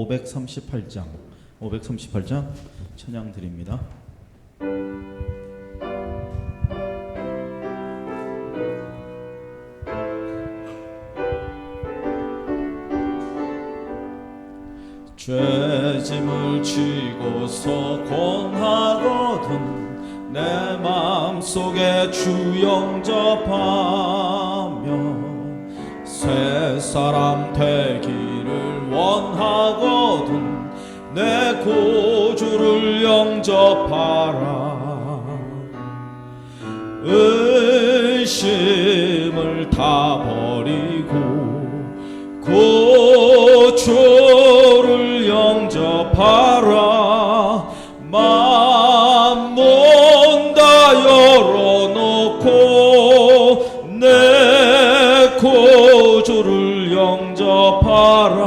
538장 찬양 드립니다. 죄짐을 지고서 권하거든 내 마음속에 주 영접하며 새 사람 되기를 원하거든 내 구주를 영접하라. 의심을 다 버리고 구주를 영접하라. 맘문 다 열어놓고 내 구주를 영접하라.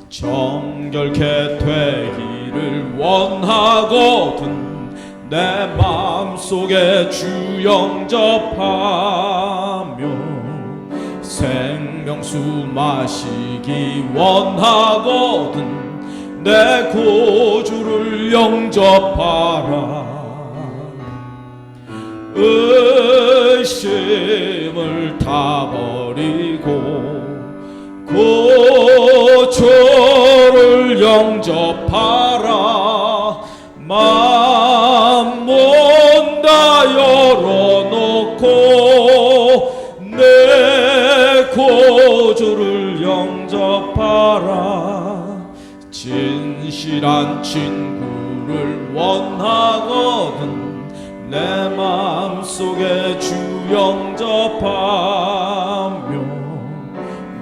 정결케 되기를 원하거든 내 마음속에 주 영접하며 생명수 마시기 원하거든 내 구주를 영접하라. 의심을 다 버리고 구주를 영접하라. 맘문 다 열어놓고 내 구주를 영접하라. 진실한 친구를 원하거든 내 마음속에 주 영접하며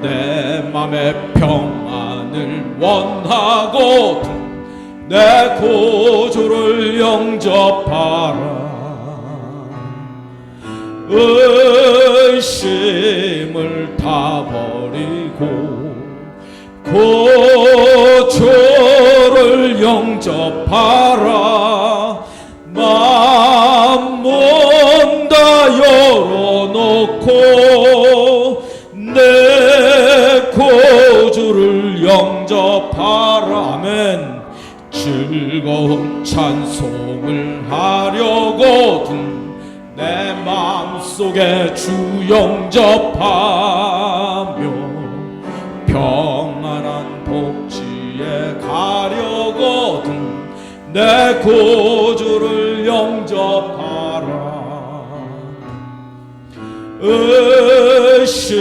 내 맘의 평안을 원하거든 내 구주를 영접하라. 의심을 다 버리고 구주를 영접하라. 맘문 다 열어놓고 내 구주를 영접하라. 아멘. 즐거운 찬송을 하려거든 내 마음속에 주 영접하며 평안한 복지에 가려거든 내 구주를 영접하라.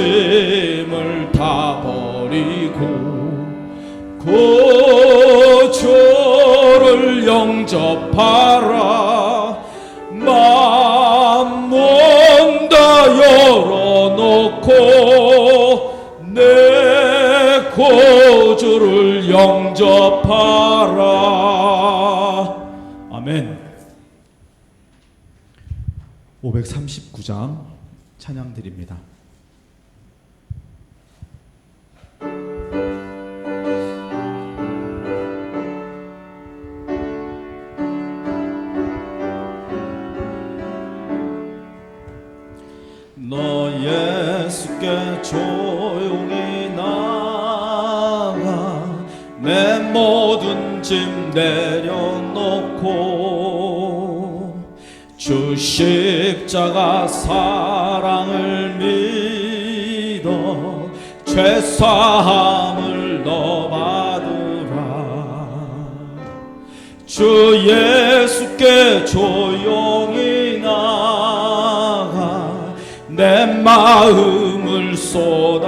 의심을 다 버리고 구주를 영접하라. 맘문 다 열어놓고 내 구주를 영접하라. 아멘. 539장 찬양 드립니다. 너 예수께 조용히 나가 내 모든 짐 내려놓고 주 십자가 사랑을 믿어 죄사함을 너 받으라. 주 예수께 조용히 나가 내 마음을 쏟아놓으라.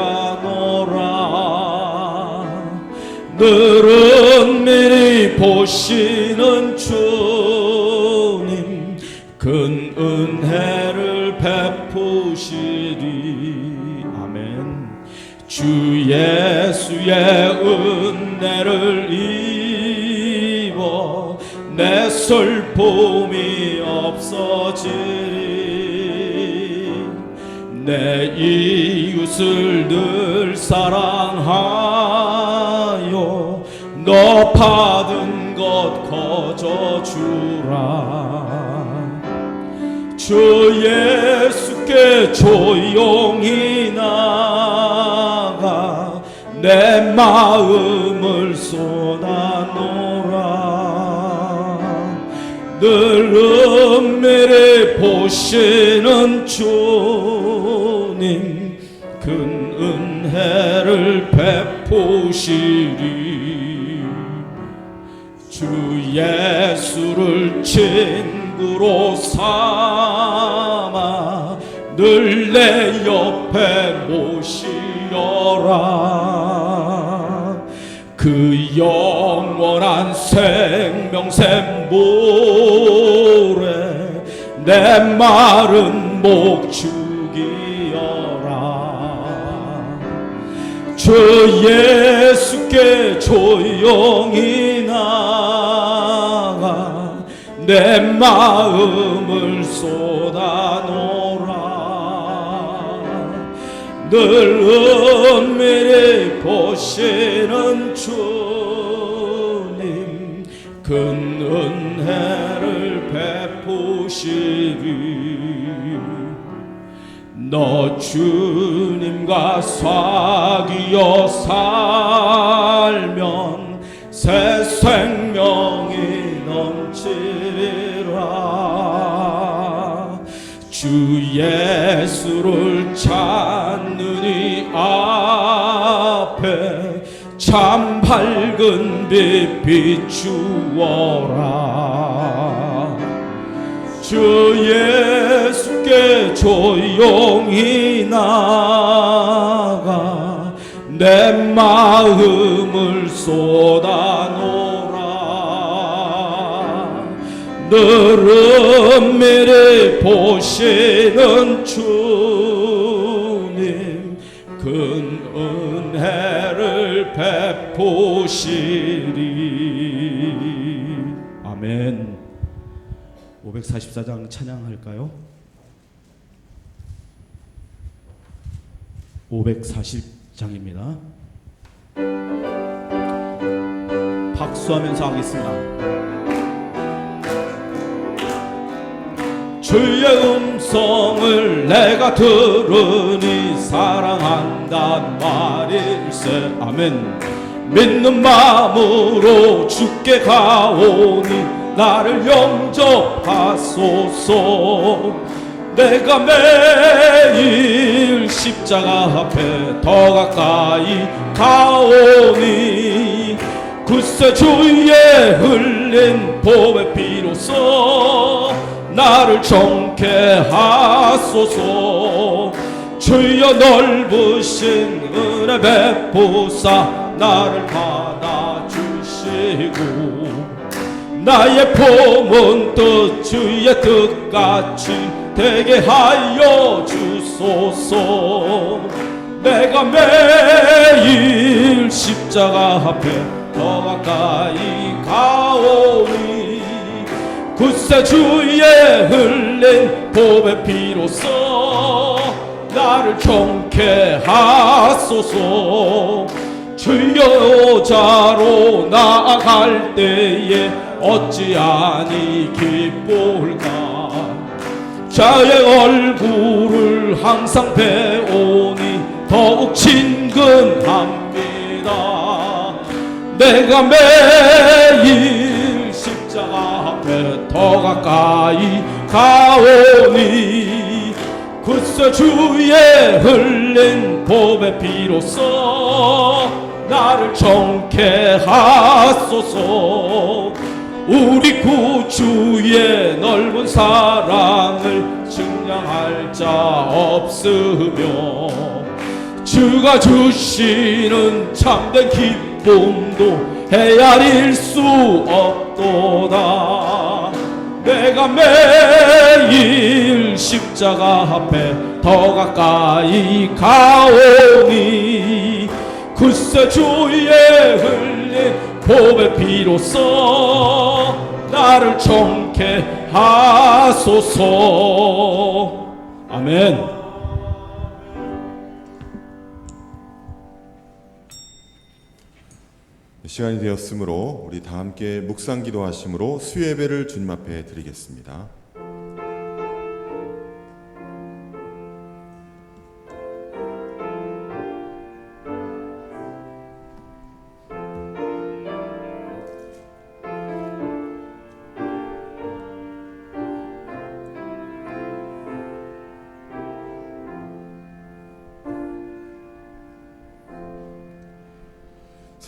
늘은 미리 보시는 주님 큰 은혜를 베푸시리. 아멘. 주 예수의 은혜를 입어 내 슬픔이 없어지리. 내 이웃을 늘 사랑하여 너 받은 것 거저주라. 주 예수께 조용히 나가 내 마음을 쏟아놓으라. 늘 은밀히 보시는 주님 큰 은혜를 베푸시리. 주 예수를 친구로 삼아 늘 내 옆에 모시어라. 그 영원한 생명샘 모래 내 마른 목 죽이어라. 주 예수께 조용히 나가 내 마음을 쏟아놓으라. 늘 은밀히 보시는 주님 큰 은혜를 베푸시리. 너 주님과 사귀어 살면 새 생명이 넘치리라. 주 예수를 찾는 이 앞에 참 밝은 빛 비추어라. 주 예수께 조용히 나가 내 마음을 쏟아놓으라. 늘 은밀히 보시는 주님 큰 은혜를 베푸시리. 아멘. 544장 찬양할까요? 540장입니다. 박수하면서 하겠습니다. 주의 음성을 내가 들으니 사랑한단 말일세. 아멘. 믿는 마음으로 주께 가오니 나를 영접하소서. 내가 매일 십자가 앞에 더 가까이 가오니 굳세 주의 흘린 보배 피로써 나를 정케 하소서. 주여 넓으신 은혜 베푸사 나를 받아주시고 나의 품은 뜻 주의 뜻같이 되게 하여 주소서. 내가 매일 십자가 앞에 더 가까이 가오니 굳세 주의 흘린 보배 피로써 나를 정케 하소서. 주여 자로 나아갈 때에 어찌하니 기쁠까. 자의 얼굴을 항상 배우니 더욱 친근합니다. 내가 매일 십자가 앞에 더 가까이 가오니 굳세 주의 흘린 보배 피로써 나를 정케 하소서. 우리 구주의 넓은 사랑을 증량할 자 없으며 주가 주시는 참된 기쁨도 헤아릴 수 없도다. 내가 매일 십자가 앞에 더 가까이 가오니 굳세 주의 흘린 보배 피로써 나를 정케 하소서. 아멘. 시간이 되었으므로 우리 다 함께 묵상 기도하심으로 수예배를 주님 앞에 드리겠습니다.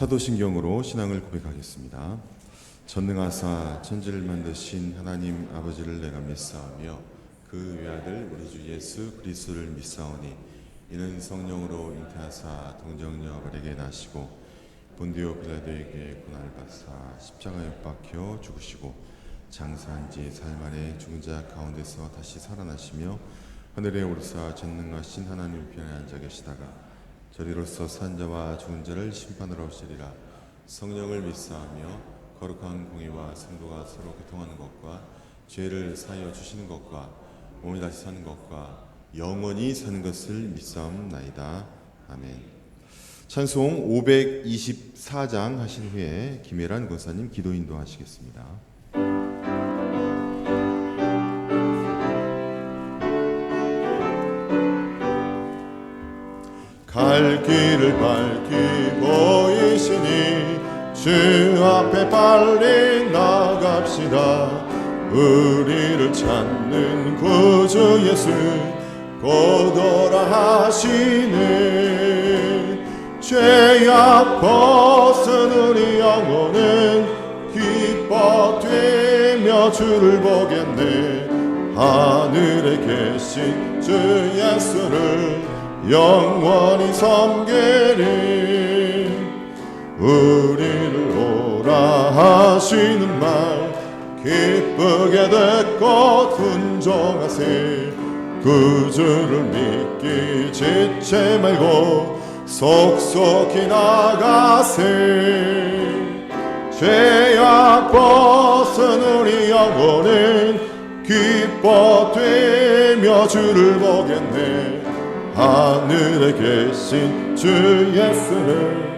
사도신경으로 신앙을 고백하겠습니다. 전능하사 천지를 만드신 하나님 아버지를 내가 믿사오며 그 외아들 우리 주 예수 그리스도를 믿사오니 이는 성령으로 잉태하사 동정녀 마리아에게 나시고 본디오 빌라도에게 고난을 받사 십자가에 못 박혀 죽으시고 장사한 지 사흘 만에 죽은 자 가운데서 다시 살아나시며 하늘에 오르사 전능하신 하나님 편에 앉아 계시다가 저리로서 산 자와 죽은 자를 심판하러 오시리라. 성령을 믿사하며 거룩한 공의와 성도가 서로 교통하는 것과 죄를 사하여 주시는 것과 몸이 다시 사는 것과 영원히 사는 것을 믿사옵나이다. 아멘. 찬송 524장 하신 후에 김혜란 권사님 기도 인도하시겠습니다. 갈 길을 밝히 보이시니 주 앞에 빨리 나갑시다. 우리를 찾는 구주 예수 곧 오라 하시네. 죄악 벗은 우리 영혼은 기뻐 뛰며 주를 보겠네. 하늘에 계신 주 예수를 영원히 섬기리. 우리를 오라 하시는 말 기쁘게 듣고 순종하세. 구주를 믿기 지체 말고 속속히 나가세. 죄악 벗은 우리 영혼은 기뻐 뛰며 주를 보겠네. 하늘에 계신 주 예수를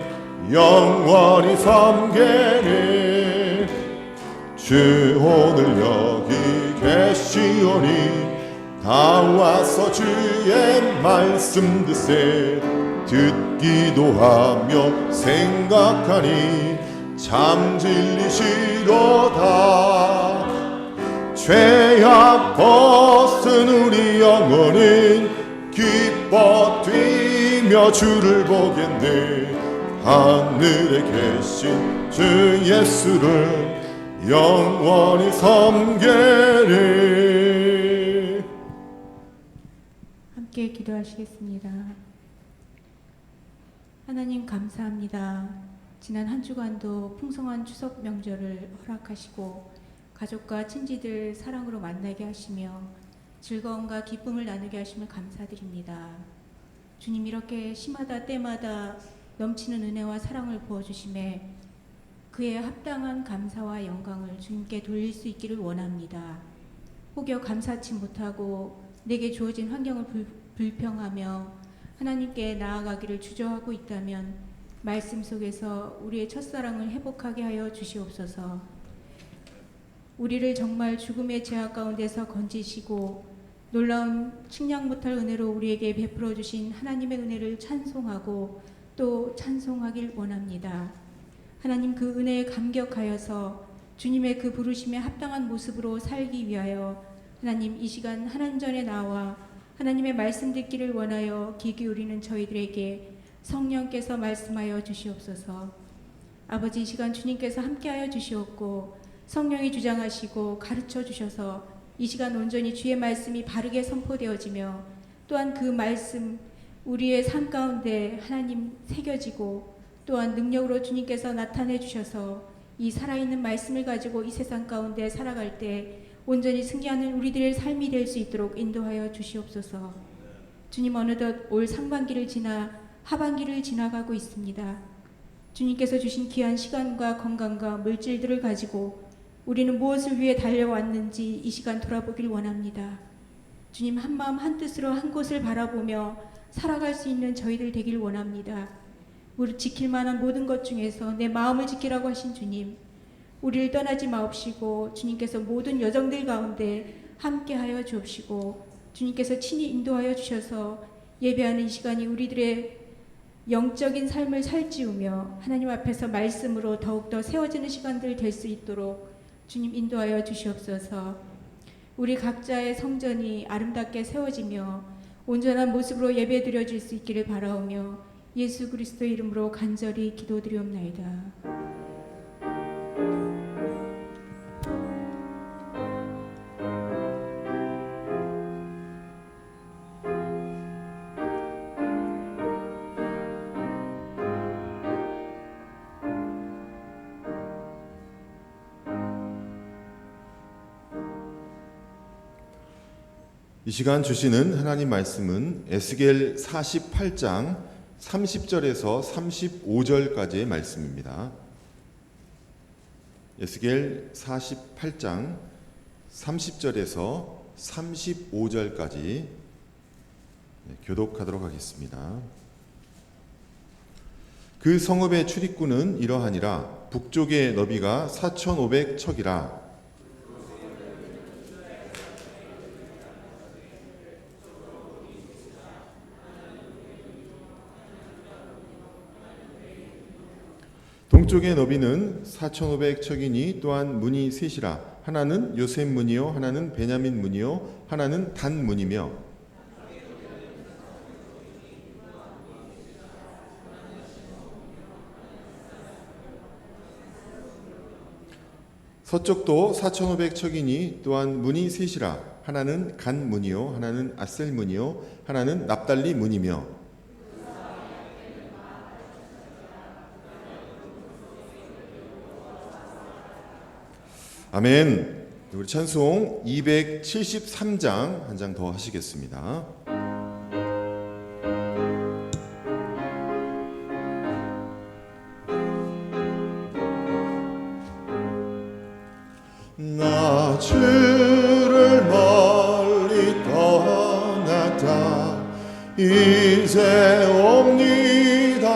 영원히 섬기리. 주 오늘 여기 계시오니 다 와서 주의 말씀 듣세. 듣기도 하며 생각하니 참 진리시로다. 죄악 벗은 우리 영혼은 기뻐 뛰며 주를 보겠네. 하늘에 계신 주 예수를 영원히 섬기리. 함께 기도하시겠습니다. 하나님 감사합니다. 지난 한 주간도 풍성한 추석 명절을 허락하시고 가족과 친지들 사랑으로 만나게 하시며 즐거움과 기쁨을 나누게 하심을 감사드립니다. 주님, 이렇게 시마다 때마다 넘치는 은혜와 사랑을 부어주심에 그에 합당한 감사와 영광을 주님께 돌릴 수 있기를 원합니다. 혹여 감사치 못하고 내게 주어진 환경을 불평하며 하나님께 나아가기를 주저하고 있다면 말씀 속에서 우리의 첫사랑을 회복하게 하여 주시옵소서. 우리를 정말 죽음의 죄악 가운데서 건지시고 놀라운 측량 못할 은혜로 우리에게 베풀어 주신 하나님의 은혜를 찬송하고 또 찬송하길 원합니다. 하나님, 그 은혜에 감격하여서 주님의 그 부르심에 합당한 모습으로 살기 위하여 하나님, 이 시간 하나님 전에 나와 하나님의 말씀 듣기를 원하여 귀 기울이는 저희들에게 성령께서 말씀하여 주시옵소서. 아버지, 이 시간 주님께서 함께하여 주시옵고 성령이 주장하시고 가르쳐 주셔서 이 시간 온전히 주의 말씀이 바르게 선포되어지며 또한 그 말씀 우리의 삶 가운데 하나님 새겨지고 또한 능력으로 주님께서 나타내 주셔서 이 살아있는 말씀을 가지고 이 세상 가운데 살아갈 때 온전히 승리하는 우리들의 삶이 될 수 있도록 인도하여 주시옵소서. 주님, 어느덧 올 상반기를 지나 하반기를 지나가고 있습니다. 주님께서 주신 귀한 시간과 건강과 물질들을 가지고 우리는 무엇을 위해 달려왔는지 이 시간 돌아보길 원합니다. 주님, 한마음 한뜻으로 한 곳을 바라보며 살아갈 수 있는 저희들 되길 원합니다. 우리 지킬 만한 모든 것 중에서 내 마음을 지키라고 하신 주님, 우리를 떠나지 마옵시고 주님께서 모든 여정들 가운데 함께하여 주옵시고 주님께서 친히 인도하여 주셔서 예배하는 이 시간이 우리들의 영적인 삶을 살찌우며 하나님 앞에서 말씀으로 더욱더 세워지는 시간들 될 수 있도록 주님 인도하여 주시옵소서. 우리 각자의 성전이 아름답게 세워지며 온전한 모습으로 예배 드려질 수 있기를 바라오며 예수 그리스도의 이름으로 간절히 기도드리옵나이다. 이 시간 주시는 하나님 말씀은 에스겔 48장 30절에서 35절까지의 말씀입니다. 에스겔 48장 30절에서 35절까지 교독하도록 하겠습니다. 그 성읍의 출입구는 이러하니라. 북쪽의 너비가 4,500척이라. 동쪽의 너비는 4,500척이니 또한 문이 셋이라. 하나는 요셉 문이요, 하나는 베냐민 문이요, 하나는 단 문이며, 서쪽도 4,500척이니 또한 문이 셋이라. 하나는 간 문이요, 하나는 아셀 문이요, 하나는 납달리 문이며. 아멘. 우리 찬송 273장 한 장 더 하시겠습니다. 나 주를 멀리 떠났다 이제 옵니다.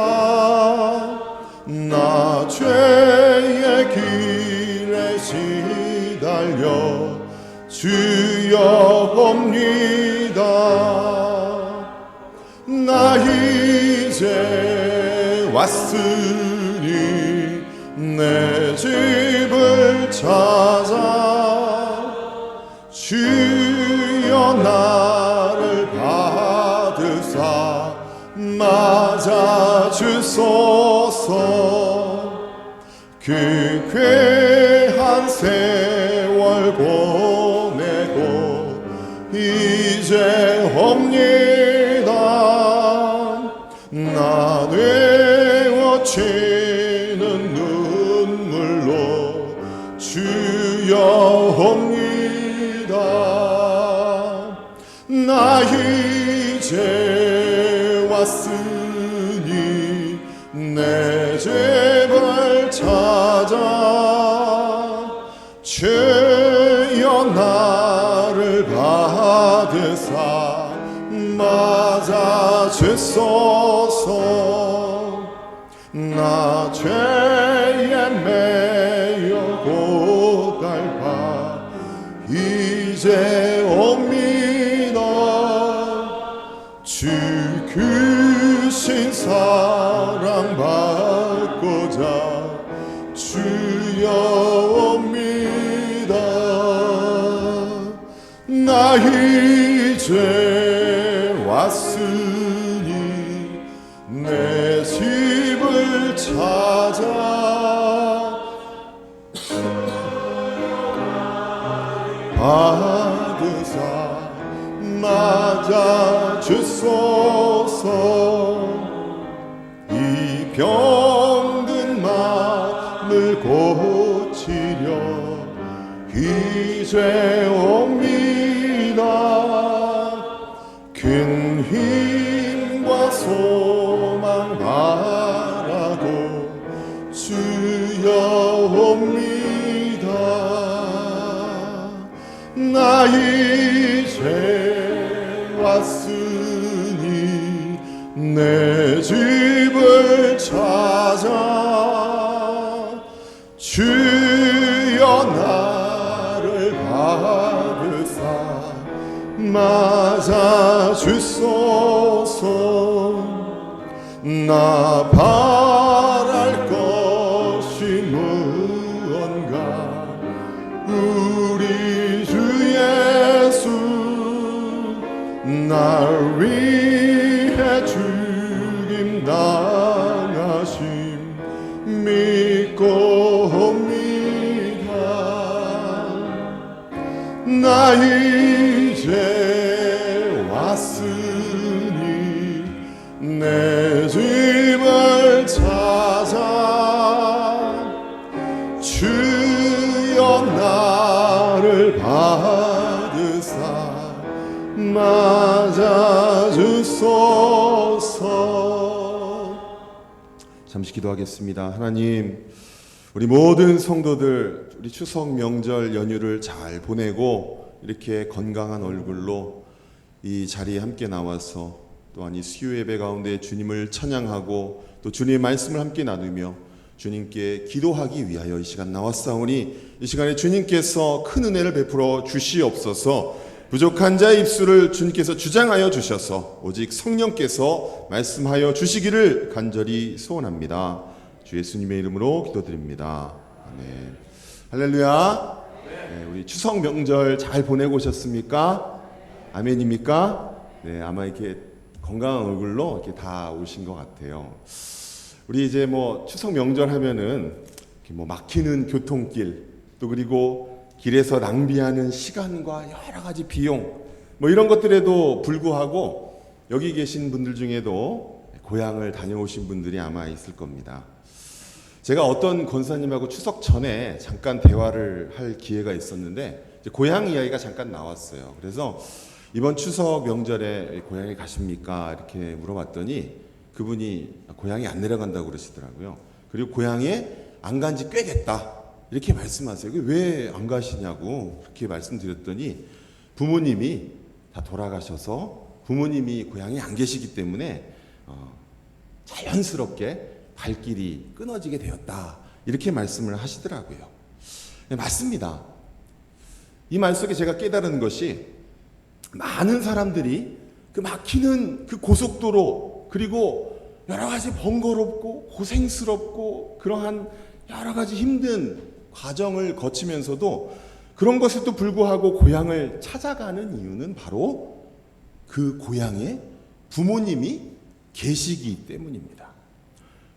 나 죄의 길에 시달려 주여 봅니다. 나 이제 왔으니 내 집을 찾아 주여 나를 받으사 맞아 주소서. 그 괴한 세월 보내고 이제 옵니다. 나 내어치는 눈물로 주여 옵니다. 나 이제 왔으니 내 집을 찾아 주여 나를 받으사 맞아 주소서. 나 죄에 매여 고달파 이제 옵니다. 주 크신 사랑 받고자 주여 옵니다. 나 이제 왔으니 내 집을 찾아 받으사 맞아 주소서. 이 병든 마음을 고치려 이제 옵니다. 큰 힘과 소망 바라고 주여 옵니다. 나 이제 왔으니 내 집을 찾아 주여 나를 받으사 맞아 주소서. 나 바랄 것이 무언가 우리 주 예수 날 위해 죽임 나 맞아주소서. 잠시 기도하겠습니다. 하나님, 우리 모든 성도들 우리 추석 명절 연휴를 잘 보내고 이렇게 건강한 얼굴로 이 자리에 함께 나와서 또한 이 수요 예배 가운데 주님을 찬양하고 또 주님의 말씀을 함께 나누며 주님께 기도하기 위하여 이 시간 나왔사오니 이 시간에 주님께서 큰 은혜를 베풀어 주시옵소서. 부족한 자의 입술을 주님께서 주장하여 주셔서 오직 성령께서 말씀하여 주시기를 간절히 소원합니다. 주 예수님의 이름으로 기도드립니다. 아멘. 할렐루야. 네, 우리 추석 명절 잘 보내고 오셨습니까? 아멘입니까? 네, 아마 이렇게 건강한 얼굴로 이렇게 다 오신 것 같아요. 우리 이제 뭐 추석 명절 하면은 이렇게 뭐 막히는 교통길, 또 그리고 길에서 낭비하는 시간과 여러 가지 비용, 뭐 이런 것들에도 불구하고 여기 계신 분들 중에도 고향을 다녀오신 분들이 아마 있을 겁니다. 제가 어떤 권사님하고 추석 전에 잠깐 대화를 할 기회가 있었는데 이제 고향 이야기가 잠깐 나왔어요. 그래서 이번 추석 명절에 고향에 가십니까? 이렇게 물어봤더니 그분이 고향에 안 내려간다고 그러시더라고요. 그리고 고향에 안 간 지 꽤 됐다 이렇게 말씀하세요. 왜 안 가시냐고 그렇게 말씀드렸더니 부모님이 다 돌아가셔서 부모님이 고향에 안 계시기 때문에 자연스럽게 발길이 끊어지게 되었다 이렇게 말씀을 하시더라고요. 네, 맞습니다. 이 말 속에 제가 깨달은 것이 많은 사람들이 그 막히는 그 고속도로 그리고 여러 가지 번거롭고 고생스럽고 그러한 여러 가지 힘든 과정을 거치면서도 그런 것에도 불구하고 고향을 찾아가는 이유는 바로 그 고향에 부모님이 계시기 때문입니다.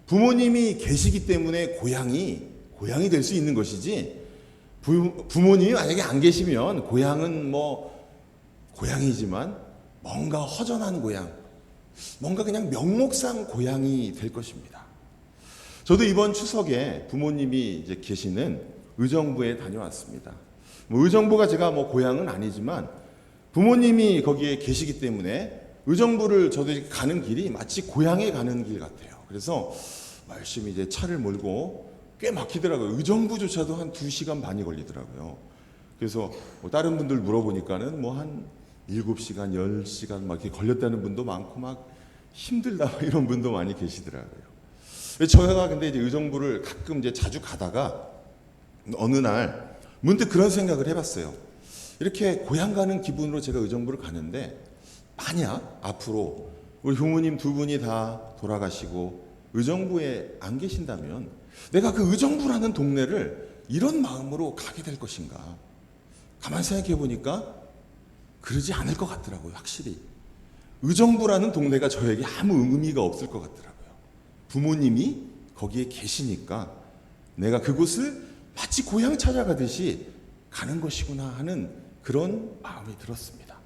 부모님이 계시기 때문에 고향이 될 수 있는 것이지 부모님이 만약에 안 계시면 고향은 뭐 고향이지만 뭔가 허전한 고향, 뭔가 그냥 명목상 고향이 될 것입니다. 저도 이번 추석에 부모님이 이제 계시는 의정부에 다녀왔습니다. 뭐 의정부가 제가 뭐 고향은 아니지만 부모님이 거기에 계시기 때문에 의정부를 저도 가는 길이 마치 고향에 가는 길 같아요. 그래서 열심히 이제 차를 몰고 꽤 막히더라고요. 의정부조차도 한 2시간 반이 걸리더라고요. 그래서 뭐 다른 분들 물어보니까는 뭐 한 7시간, 10시간 막 이렇게 걸렸다는 분도 많고 막 힘들다 이런 분도 많이 계시더라고요. 저희가 근데 이제 의정부를 가끔 이제 자주 가다가 어느 날 문득 그런 생각을 해봤어요. 이렇게 고향 가는 기분으로 제가 의정부를 가는데 만약 앞으로 우리 부모님 두 분이 다 돌아가시고 의정부에 안 계신다면 내가 그 의정부라는 동네를 이런 마음으로 가게 될 것인가? 가만히 생각해 보니까 그러지 않을 것 같더라고요. 확실히 의정부라는 동네가 저에게 아무 의미가 없을 것 같더라고요. 부모님이 거기에 계시니까 내가 그곳을 마치 고향 찾아가듯이 가는 것이구나 하는 그런 마음이 들었습니다.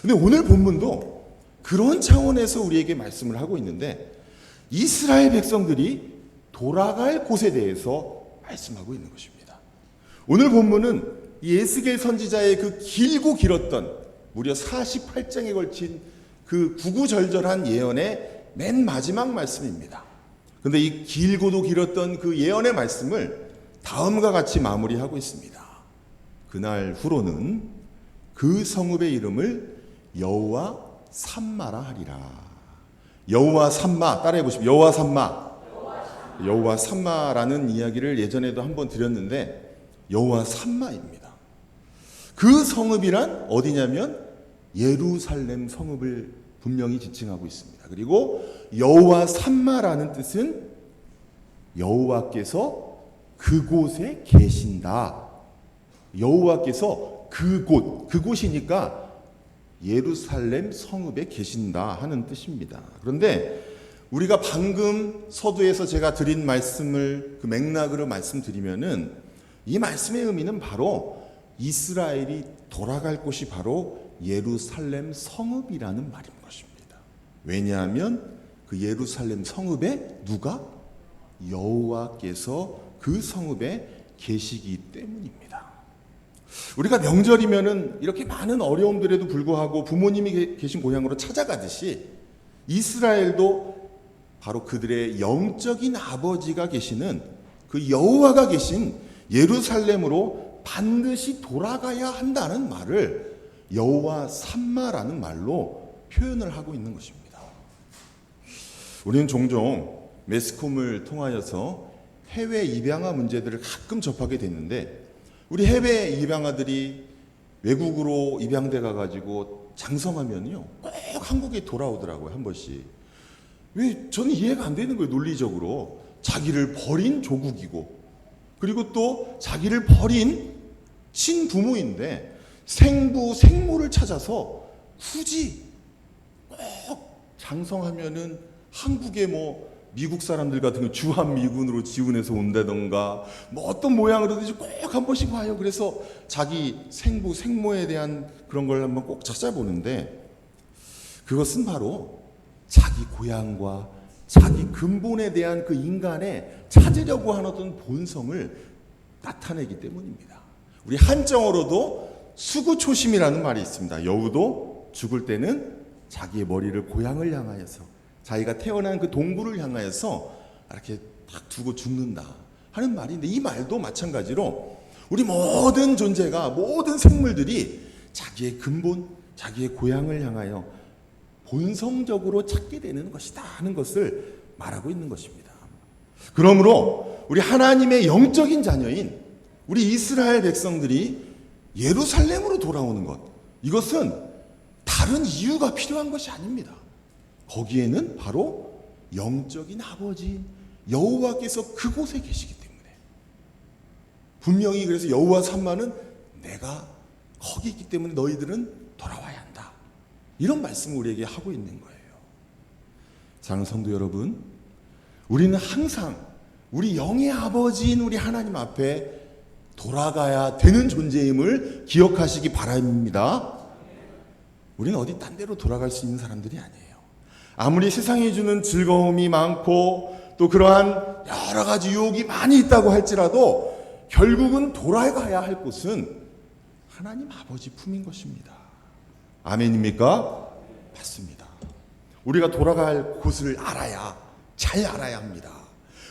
근데 오늘 본문도 그런 차원에서 우리에게 말씀을 하고 있는데 이스라엘 백성들이 돌아갈 곳에 대해서 말씀하고 있는 것입니다. 오늘 본문은 예스겔 선지자의 그 길고 길었던 무려 48장에 걸친 그 구구절절한 예언의 맨 마지막 말씀입니다. 그런데 이 길고도 길었던 그 예언의 말씀을 다음과 같이 마무리하고 있습니다. 그날 후로는 그 성읍의 이름을 여호와 삼마라 하리라. 여호와 삼마 따라해 보십시오. 여호와 삼마. 여호와 삼마라는 이야기를 예전에도 한번 드렸는데 여호와 삼마입니다. 그 성읍이란 어디냐면 예루살렘 성읍을 분명히 지칭하고 있습니다. 그리고 여호와 삼마라는 뜻은 여호와께서 그곳에 계신다. 여호와께서 그곳이니까 예루살렘 성읍에 계신다 하는 뜻입니다. 그런데 우리가 방금 서두에서 제가 드린 말씀을 그 맥락으로 말씀드리면은 이 말씀의 의미는 바로 이스라엘이 돌아갈 곳이 바로 예루살렘 성읍이라는 말인 것입니다. 왜냐하면 그 예루살렘 성읍에 누가? 여호와께서 그 성읍에 계시기 때문입니다. 우리가 명절이면은 이렇게 많은 어려움들에도 불구하고 부모님이 계신 고향으로 찾아가듯이 이스라엘도 바로 그들의 영적인 아버지가 계시는 그 여호와가 계신 예루살렘으로 반드시 돌아가야 한다는 말을 여호와 삼마라는 말로 표현을 하고 있는 것입니다. 우리는 종종 매스컴을 통하여서 해외 입양아 문제들을 가끔 접하게 됐는데, 우리 해외 입양아들이 외국으로 입양돼 가지고 장성하면요 꼭 한국에 돌아오더라고요, 한 번씩. 왜? 저는 이해가 안 되는 거예요, 논리적으로. 자기를 버린 조국이고, 그리고 또 자기를 버린 친부모인데 생부 생모를 찾아서 굳이 꼭 장성하면은 한국에 뭐 미국 사람들 같은 거 주한미군으로 지원해서 온다던가 뭐 어떤 모양으로든지 꼭 한 번씩 와요. 그래서 자기 생부 생모에 대한 그런 걸 한번 꼭 찾아보는데, 그것은 바로 자기 고향과 자기 근본에 대한 그 인간의 찾으려고 하는 어떤 본성을 나타내기 때문입니다. 우리 한정어로도 수구초심이라는 말이 있습니다. 여우도 죽을 때는 자기의 머리를 고향을 향하여서, 자기가 태어난 그 동부를 향하여서 이렇게 딱 두고 죽는다 하는 말인데, 이 말도 마찬가지로 우리 모든 존재가, 모든 생물들이 자기의 근본, 자기의 고향을 향하여 본성적으로 찾게 되는 것이다 하는 것을 말하고 있는 것입니다. 그러므로 우리 하나님의 영적인 자녀인 우리 이스라엘 백성들이 예루살렘으로 돌아오는 것, 이것은 다른 이유가 필요한 것이 아닙니다. 거기에는 바로 영적인 아버지인 여호와께서 그곳에 계시기 때문에, 분명히 그래서 여호와 삼마는 내가 거기 있기 때문에 너희들은 돌아와야 한다, 이런 말씀을 우리에게 하고 있는 거예요. 사랑하는 성도 여러분, 우리는 항상 우리 영의 아버지인 우리 하나님 앞에 돌아가야 되는 존재임을 기억하시기 바랍니다. 우리는 어디 딴 데로 돌아갈 수 있는 사람들이 아니에요. 아무리 세상이 주는 즐거움이 많고 또 그러한 여러 가지 유혹이 많이 있다고 할지라도 결국은 돌아가야 할 곳은 하나님 아버지 품인 것입니다. 아멘입니까? 맞습니다. 우리가 돌아갈 곳을 알아야, 잘 알아야 합니다.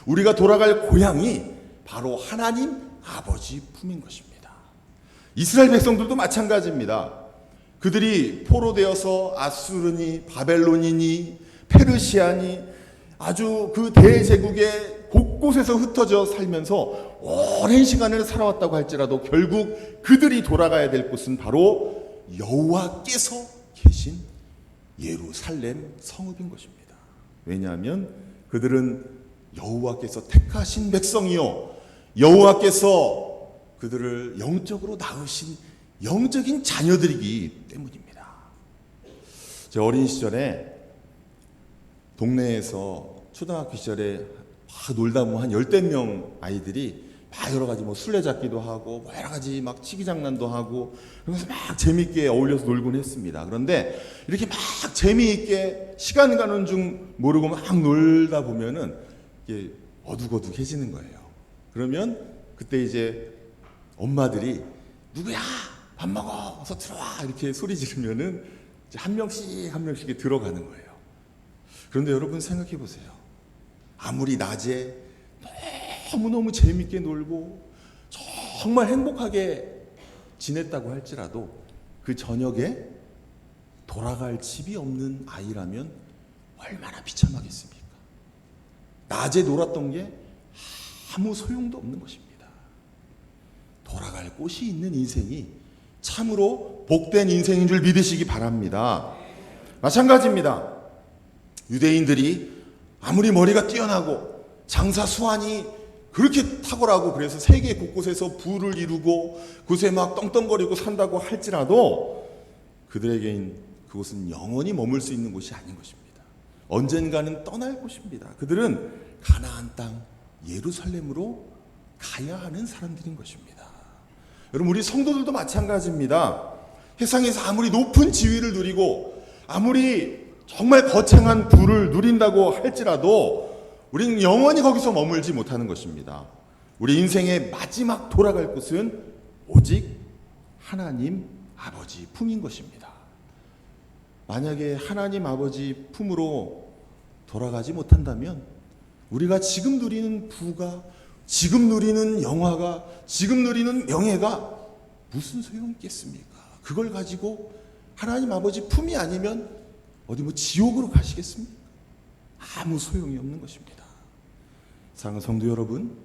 우리가 돌아갈 고향이 바로 하나님 아버지 품인 것입니다. 이스라엘 백성들도 마찬가지입니다. 그들이 포로되어서 아수르니 바벨론이니 페르시아니 아주 그 대제국의 곳곳에서 흩어져 살면서 오랜 시간을 살아왔다고 할지라도 결국 그들이 돌아가야 될 곳은 바로 여호와께서 계신 예루살렘 성읍인 것입니다. 왜냐하면 그들은 여호와께서 택하신 백성이요, 여호와께서 그들을 영적으로 낳으신 영적인 자녀들이기 때문입니다. 제 어린 시절에 동네에서 초등학교 시절에 막 놀다 보면 한 10명 아이들이 막 여러 가지 뭐 술래잡기도 하고 뭐 여러 가지 막 치기장난도 하고 그러면서 막 재미있게 어울려서 놀곤 했습니다. 그런데 이렇게 막 재미있게 시간 가는 줄 모르고 막 놀다 보면은 이게 어둑어둑해지는 거예요. 그러면 그때 이제 엄마들이 누구야? 밥 먹어! 어서 들어와! 이렇게 소리 지르면은 이제 한 명씩 들어가는 거예요. 그런데 여러분 생각해 보세요. 아무리 낮에 너무너무 재밌게 놀고 정말 행복하게 지냈다고 할지라도 그 저녁에 돌아갈 집이 없는 아이라면 얼마나 비참하겠습니까? 낮에 놀았던 게 아무 소용도 없는 것입니다. 돌아갈 곳이 있는 인생이 참으로 복된 인생인 줄 믿으시기 바랍니다. 마찬가지입니다. 유대인들이 아무리 머리가 뛰어나고 장사 수완이 그렇게 탁월하고 그래서 세계 곳곳에서 부를 이루고 그곳에 막 떵떵거리고 산다고 할지라도 그들에게는 그곳은 영원히 머물 수 있는 곳이 아닌 것입니다. 언젠가는 떠날 곳입니다. 그들은 가나안 땅 예루살렘으로 가야 하는 사람들인 것입니다. 여러분, 우리 성도들도 마찬가지입니다. 세상에서 아무리 높은 지위를 누리고 아무리 정말 거창한 부를 누린다고 할지라도 우리는 영원히 거기서 머물지 못하는 것입니다. 우리 인생의 마지막 돌아갈 곳은 오직 하나님 아버지 품인 것입니다. 만약에 하나님 아버지 품으로 돌아가지 못한다면 우리가 지금 누리는 부가, 지금 누리는 영화가, 지금 누리는 명예가 무슨 소용이 있겠습니까? 그걸 가지고 하나님 아버지 품이 아니면 어디 뭐 지옥으로 가시겠습니까? 아무 소용이 없는 것입니다. 사랑하는 성도 여러분,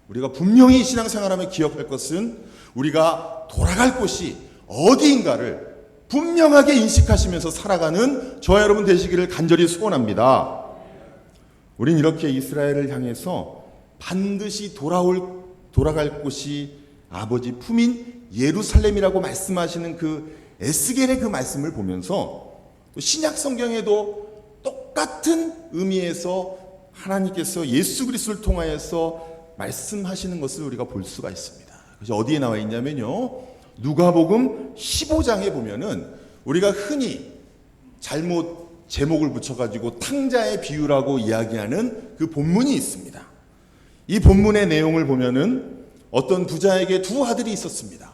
우리가 분명히 신앙생활하며 기억할 것은 우리가 돌아갈 곳이 어디인가를 분명하게 인식하시면서 살아가는 저와 여러분 되시기를 간절히 소원합니다. 우린 이렇게 이스라엘을 향해서 반드시 돌아갈 곳이 아버지 품인 예루살렘이라고 말씀하시는 그 에스겔의 그 말씀을 보면서 신약 성경에도 똑같은 의미에서 하나님께서 예수 그리스도를 통하여서 말씀하시는 것을 우리가 볼 수가 있습니다. 그래서 어디에 나와 있냐면요, 누가복음 15장에 보면은 우리가 흔히 잘못 제목을 붙여가지고 탕자의 비유라고 이야기하는 그 본문이 있습니다. 이 본문의 내용을 보면은 어떤 부자에게 두 아들이 있었습니다.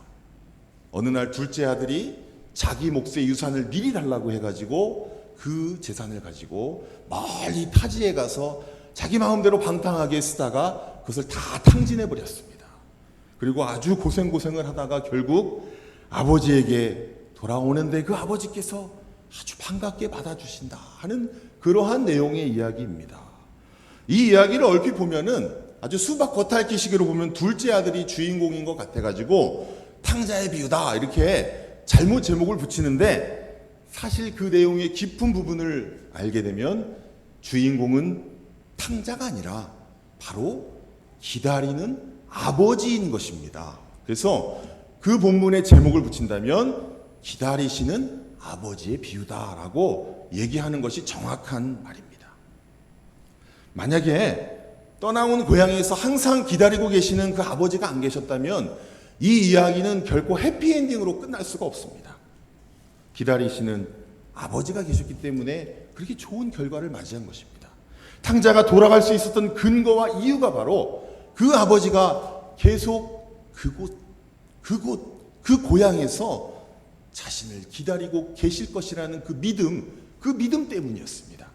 어느 날 둘째 아들이 자기 몫의 유산을 미리 달라고 해가지고 그 재산을 가지고 멀리 타지에 가서 자기 마음대로 방탕하게 쓰다가 그것을 다 탕진해 버렸습니다. 그리고 아주 고생을 하다가 결국 아버지에게 돌아오는데 그 아버지께서 아주 반갑게 받아주신다 하는 그러한 내용의 이야기입니다. 이 이야기를 얼핏 보면은 아주 수박 겉핥기식으로 보면 둘째 아들이 주인공인 것 같아가지고 탕자의 비유다 이렇게 잘못 제목을 붙이는데, 사실 그 내용의 깊은 부분을 알게 되면 주인공은 탕자가 아니라 바로 기다리는 아버지인 것입니다. 그래서 그 본문의 제목을 붙인다면 기다리시는 아버지의 비유다라고 얘기하는 것이 정확한 말입니다. 만약에 떠나온 고향에서 항상 기다리고 계시는 그 아버지가 안 계셨다면 이 이야기는 결코 해피엔딩으로 끝날 수가 없습니다. 기다리시는 아버지가 계셨기 때문에 그렇게 좋은 결과를 맞이한 것입니다. 탕자가 돌아갈 수 있었던 근거와 이유가 바로 그 아버지가 계속 그 고향에서 자신을 기다리고 계실 것이라는 그 믿음 때문이었습니다.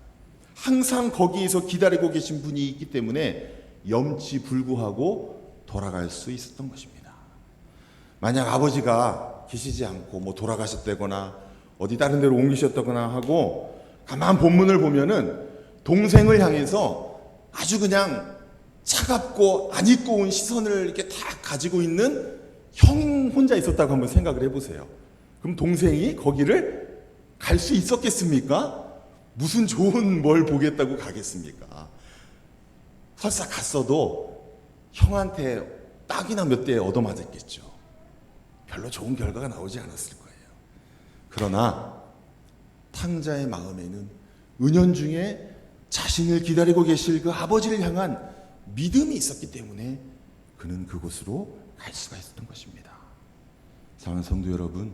항상 거기에서 기다리고 계신 분이 있기 때문에 염치불구하고 돌아갈 수 있었던 것입니다. 만약 아버지가 계시지 않고 뭐 돌아가셨다거나 어디 다른 데로 옮기셨다거나 하고 가만 본문을 보면은 동생을 향해서 아주 그냥 차갑고 안 입고 온 시선을 이렇게 다 가지고 있는 형 혼자 있었다고 한번 생각을 해보세요. 그럼 동생이 거기를 갈 수 있었겠습니까? 무슨 좋은 뭘 보겠다고 가겠습니까? 설사 갔어도 형한테 딱이나 몇 대 얻어맞았겠죠. 별로 좋은 결과가 나오지 않았을 거예요. 그러나 탕자의 마음에는 은연중에 자신을 기다리고 계실 그 아버지를 향한 믿음이 있었기 때문에 그는 그곳으로 갈 수가 있었던 것입니다. 사랑하는 성도 여러분,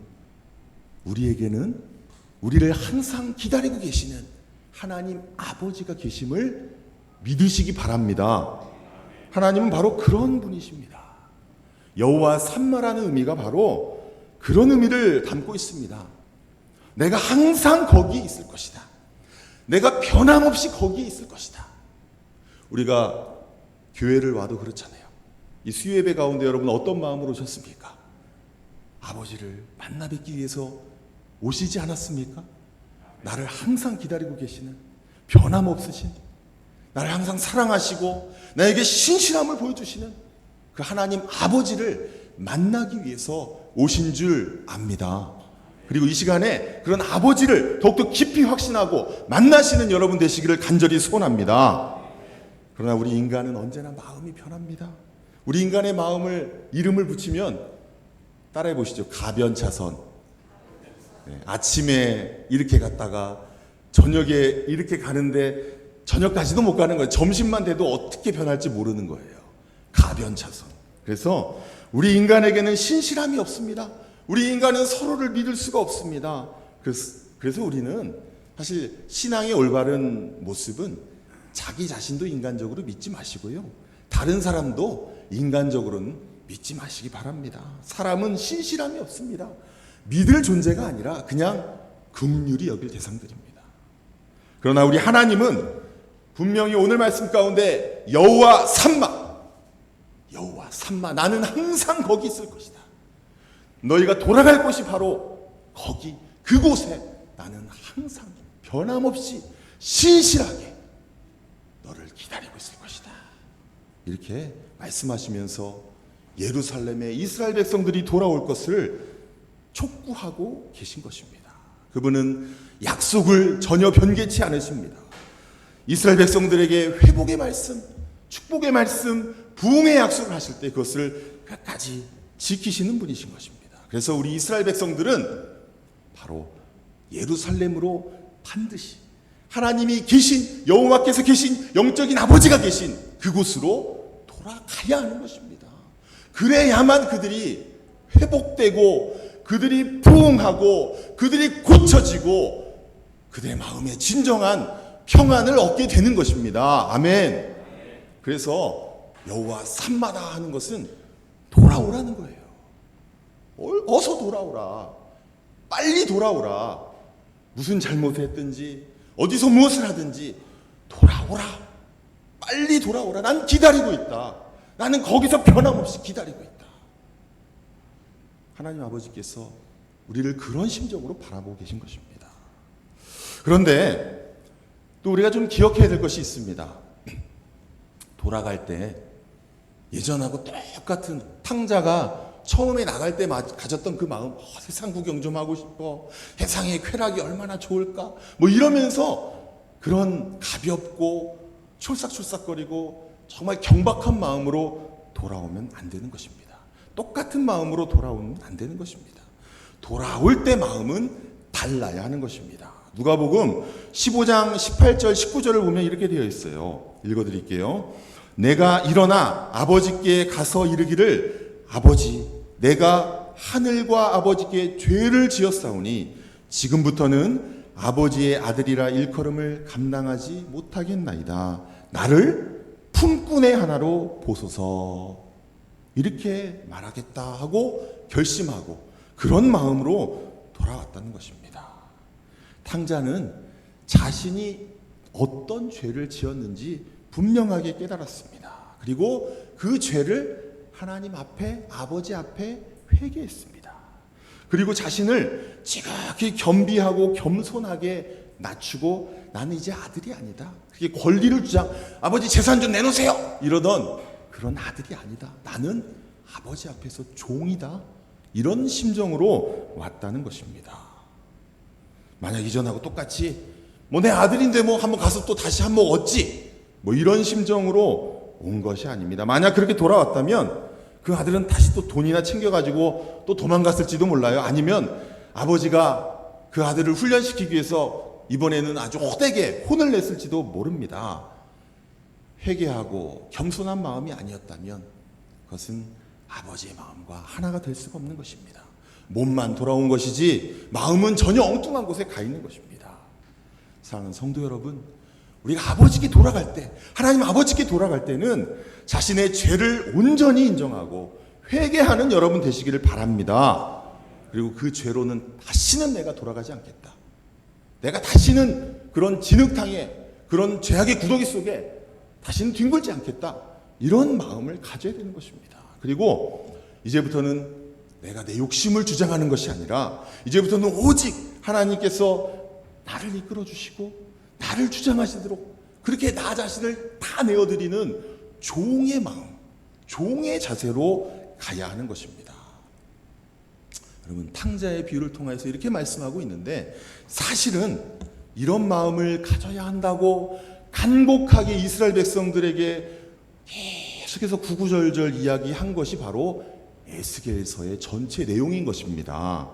우리에게는 우리를 항상 기다리고 계시는 하나님 아버지가 계심을 믿으시기 바랍니다. 하나님은 바로 그런 분이십니다. 여호와 삼마라는 의미가 바로 그런 의미를 담고 있습니다. 내가 항상 거기에 있을 것이다. 내가 변함없이 거기에 있을 것이다. 우리가 교회를 와도 그렇잖아요. 이 수요예배 가운데 여러분 어떤 마음으로 오셨습니까? 아버지를 만나 뵙기 위해서 오시지 않았습니까? 나를 항상 기다리고 계시는, 변함없으신, 나를 항상 사랑하시고 나에게 신실함을 보여주시는 그 하나님 아버지를 만나기 위해서 오신 줄 압니다. 그리고 이 시간에 그런 아버지를 더욱더 깊이 확신하고 만나시는 여러분 되시기를 간절히 소원합니다. 그러나 우리 인간은 언제나 마음이 변합니다. 우리 인간의 마음을 이름을 붙이면 따라해 보시죠. 가변차선. 아침에 이렇게 갔다가 저녁에 이렇게 가는데 저녁까지도 못 가는 거예요. 점심만 돼도 어떻게 변할지 모르는 거예요. 가변차선. 그래서 우리 인간에게는 신실함이 없습니다. 우리 인간은 서로를 믿을 수가 없습니다. 그래서 우리는 사실 신앙의 올바른 모습은 자기 자신도 인간적으로 믿지 마시고요, 다른 사람도 인간적으로는 믿지 마시기 바랍니다. 사람은 신실함이 없습니다. 믿을 존재가 아니라 그냥 긍휼히 여길 대상들입니다. 그러나 우리 하나님은 분명히 오늘 말씀 가운데 여호와 삼마, 나는 항상 거기 있을 것이다. 너희가 돌아갈 곳이 바로 거기, 그곳에 나는 항상 변함없이 신실하게 너를 기다리고 있을 것이다. 이렇게 말씀하시면서 예루살렘에 이스라엘 백성들이 돌아올 것을 촉구하고 계신 것입니다. 그분은 약속을 전혀 변개치 않으십니다. 이스라엘 백성들에게 회복의 말씀, 축복의 말씀, 부흥의 약속을 하실 때 그것을 끝까지 지키시는 분이신 것입니다. 그래서 우리 이스라엘 백성들은 바로 예루살렘으로 반드시 하나님이 계신, 여호와께서 계신, 영적인 아버지가 계신 그곳으로 돌아가야 하는 것입니다. 그래야만 그들이 회복되고 그들이 부흥하고 그들이 고쳐지고 그들의 마음에 진정한 평안을 얻게 되는 것입니다. 아멘. 그래서 여호와 삼마다 하는 것은 돌아오라는 거예요. 어서 돌아오라. 빨리 돌아오라. 무슨 잘못을 했든지 어디서 무엇을 하든지 돌아오라. 빨리 돌아오라. 난 기다리고 있다. 나는 거기서 변함없이 기다리고 있다. 하나님 아버지께서 우리를 그런 심정으로 바라보고 계신 것입니다. 그런데 또 우리가 좀 기억해야 될 것이 있습니다. 돌아갈 때 예전하고 똑같은 탕자가 처음에 나갈 때 가졌던 그 마음, 세상 구경 좀 하고 싶어, 세상의 쾌락이 얼마나 좋을까, 뭐 이러면서 그런 가볍고 촐싹촐싹거리고 정말 경박한 마음으로 돌아오면 안 되는 것입니다. 똑같은 마음으로 돌아오면 안 되는 것입니다. 돌아올 때 마음은 달라야 하는 것입니다. 누가복음 15장 18절 19절을 보면 이렇게 되어 있어요. 읽어드릴게요. 내가 일어나 아버지께 가서 이르기를 아버지 내가 하늘과 아버지께 죄를 지었사오니 지금부터는 아버지의 아들이라 일컬음을 감당하지 못하겠나이다. 나를 품꾼의 하나로 보소서. 이렇게 말하겠다 하고 결심하고 그런 마음으로 돌아왔다는 것입니다. 탕자는 자신이 어떤 죄를 지었는지 분명하게 깨달았습니다. 그리고 그 죄를 하나님 앞에, 아버지 앞에 회개했습니다. 그리고 자신을 지극히 겸비하고 겸손하게 낮추고 나는 이제 아들이 아니다. 그게 권리를 주장, 아버지 재산 좀 내놓으세요! 이러던 그런 아들이 아니다. 나는 아버지 앞에서 종이다. 이런 심정으로 왔다는 것입니다. 만약 이전하고 똑같이 뭐 내 아들인데 뭐 한번 가서 또 다시 한몫 얻지 뭐 이런 심정으로 온 것이 아닙니다. 만약 그렇게 돌아왔다면 그 아들은 다시 또 돈이나 챙겨가지고 또 도망갔을지도 몰라요. 아니면 아버지가 그 아들을 훈련시키기 위해서 이번에는 아주 호되게 혼을 냈을지도 모릅니다. 회개하고 겸손한 마음이 아니었다면 그것은 아버지의 마음과 하나가 될 수가 없는 것입니다. 몸만 돌아온 것이지 마음은 전혀 엉뚱한 곳에 가 있는 것입니다. 사랑하는 성도 여러분, 우리가 아버지께 돌아갈 때, 하나님 아버지께 돌아갈 때는 자신의 죄를 온전히 인정하고 회개하는 여러분 되시기를 바랍니다. 그리고 그 죄로는 다시는 내가 돌아가지 않겠다. 내가 다시는 그런 진흙탕에, 그런 죄악의 구더기 속에 다시는 뒹굴지 않겠다. 이런 마음을 가져야 되는 것입니다. 그리고 이제부터는 내가 내 욕심을 주장하는 것이 아니라 이제부터는 오직 하나님께서 나를 이끌어 주시고 나를 주장하시도록 그렇게 나 자신을 다 내어드리는 종의 마음, 종의 자세로 가야 하는 것입니다. 여러분, 탕자의 비유를 통해서 이렇게 말씀하고 있는데 사실은 이런 마음을 가져야 한다고 간곡하게 이스라엘 백성들에게 계속해서 구구절절 이야기한 것이 바로 에스겔서의 전체 내용인 것입니다.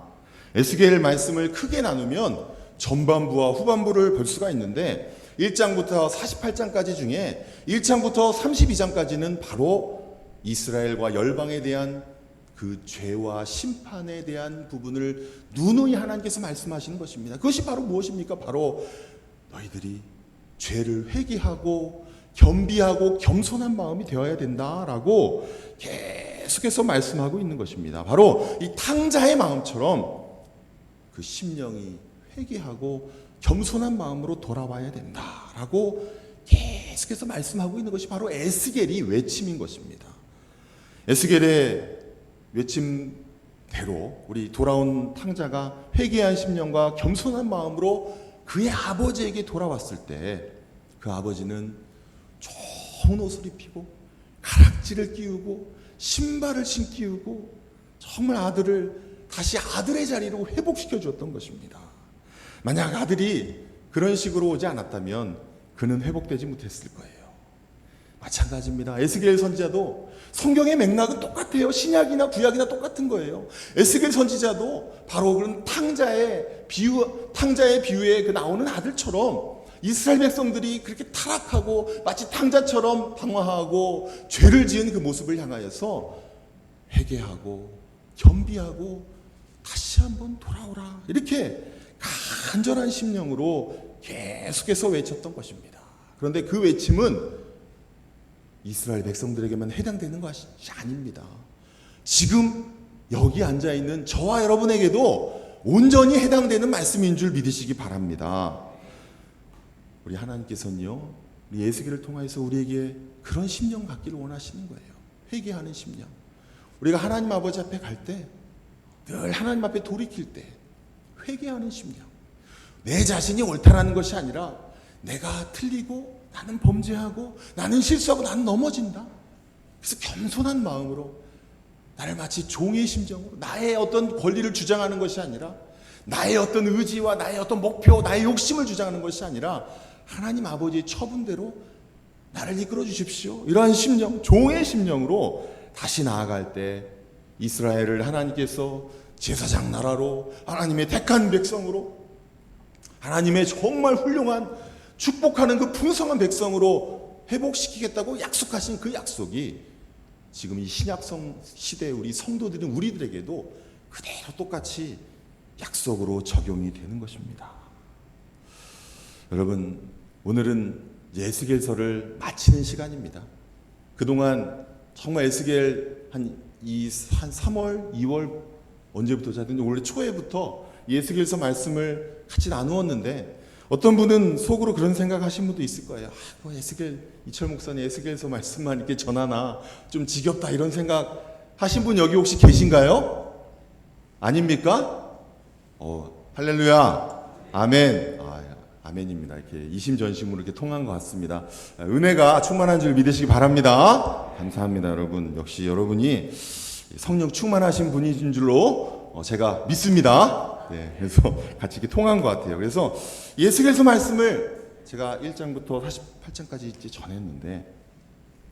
에스겔 말씀을 크게 나누면 전반부와 후반부를 볼 수가 있는데 1장부터 48장까지 중에 1장부터 32장까지는 바로 이스라엘과 열방에 대한 그 죄와 심판에 대한 부분을 누누이 하나님께서 말씀하시는 것입니다. 그것이 바로 무엇입니까? 바로 너희들이 죄를 회개하고 겸비하고 겸손한 마음이 되어야 된다라고 계속해서 말씀하고 있는 것입니다. 바로 이 탕자의 마음처럼 그 심령이 회개하고 겸손한 마음으로 돌아와야 된다라고 계속해서 말씀하고 있는 것이 바로 에스겔이 외침인 것입니다. 에스겔의 외침대로 우리 돌아온 탕자가 회개한 심령과 겸손한 마음으로 그의 아버지에게 돌아왔을 때 그 아버지는 좋은 옷을 입히고 가락지를 끼우고 신발을 신기우고 정말 아들을 다시 아들의 자리로 회복시켜 주었던 것입니다. 만약 아들이 그런 식으로 오지 않았다면 그는 회복되지 못했을 거예요. 마찬가지입니다. 에스겔 선지자도 성경의 맥락은 똑같아요. 신약이나 구약이나 똑같은 거예요. 에스겔 선지자도 바로 그런 탕자의 비유에 그 나오는 아들처럼 이스라엘 백성들이 그렇게 타락하고 마치 탕자처럼 방황하고 죄를 지은 그 모습을 향하여서 회개하고 겸비하고 다시 한번 돌아오라 이렇게 간절한 심령으로 계속해서 외쳤던 것입니다. 그런데 그 외침은 이스라엘 백성들에게만 해당되는 것이 아닙니다. 지금 여기 앉아있는 저와 여러분에게도 온전히 해당되는 말씀인 줄 믿으시기 바랍니다. 우리 하나님께서는요, 우리 에스겔을 통해서 우리에게 그런 심령 갖기를 원하시는 거예요. 회개하는 심령. 우리가 하나님 아버지 앞에 갈 때, 늘 하나님 앞에 돌이킬 때 회개하는 심령. 내 자신이 옳다라는 것이 아니라 내가 틀리고 나는 범죄하고 나는 실수하고 나는 넘어진다. 그래서 겸손한 마음으로 나를 마치 종의 심정으로 나의 어떤 권리를 주장하는 것이 아니라 나의 어떤 의지와 나의 어떤 목표, 나의 욕심을 주장하는 것이 아니라 하나님 아버지의 처분대로 나를 이끌어 주십시오. 이러한 심령, 종의 심령으로 다시 나아갈 때 이스라엘을 하나님께서 제사장 나라로 하나님의 택한 백성으로 하나님의 정말 훌륭한 축복하는 그 풍성한 백성으로 회복시키겠다고 약속하신 그 약속이 지금 이 신약성 시대의 우리 성도들인 우리들에게도 그대로 똑같이 약속으로 적용이 되는 것입니다. 여러분, 오늘은 에스겔서를 마치는 시간입니다. 그동안 정말 에스겔 한 3월, 2월 언제부터자든지 올해 초에부터 에스겔서 말씀을 같이 나누었는데 어떤 분은 속으로 그런 생각하신 분도 있을 거예요. 에스겔 이철 목사님 에스겔서 말씀만 이렇게 전하나 좀 지겹다 이런 생각 하신 분 여기 혹시 계신가요? 아닙니까? 할렐루야, 아멘. 아멘입니다. 이렇게 이심전심으로 이렇게 통한 것 같습니다. 은혜가 충만한 줄 믿으시기 바랍니다. 감사합니다, 여러분. 역시 여러분이 성령 충만하신 분이신 줄로 제가 믿습니다. 네, 그래서 같이 이렇게 통한 것 같아요. 그래서 에스겔서 말씀을 제가 1장부터 48장까지 이제 전했는데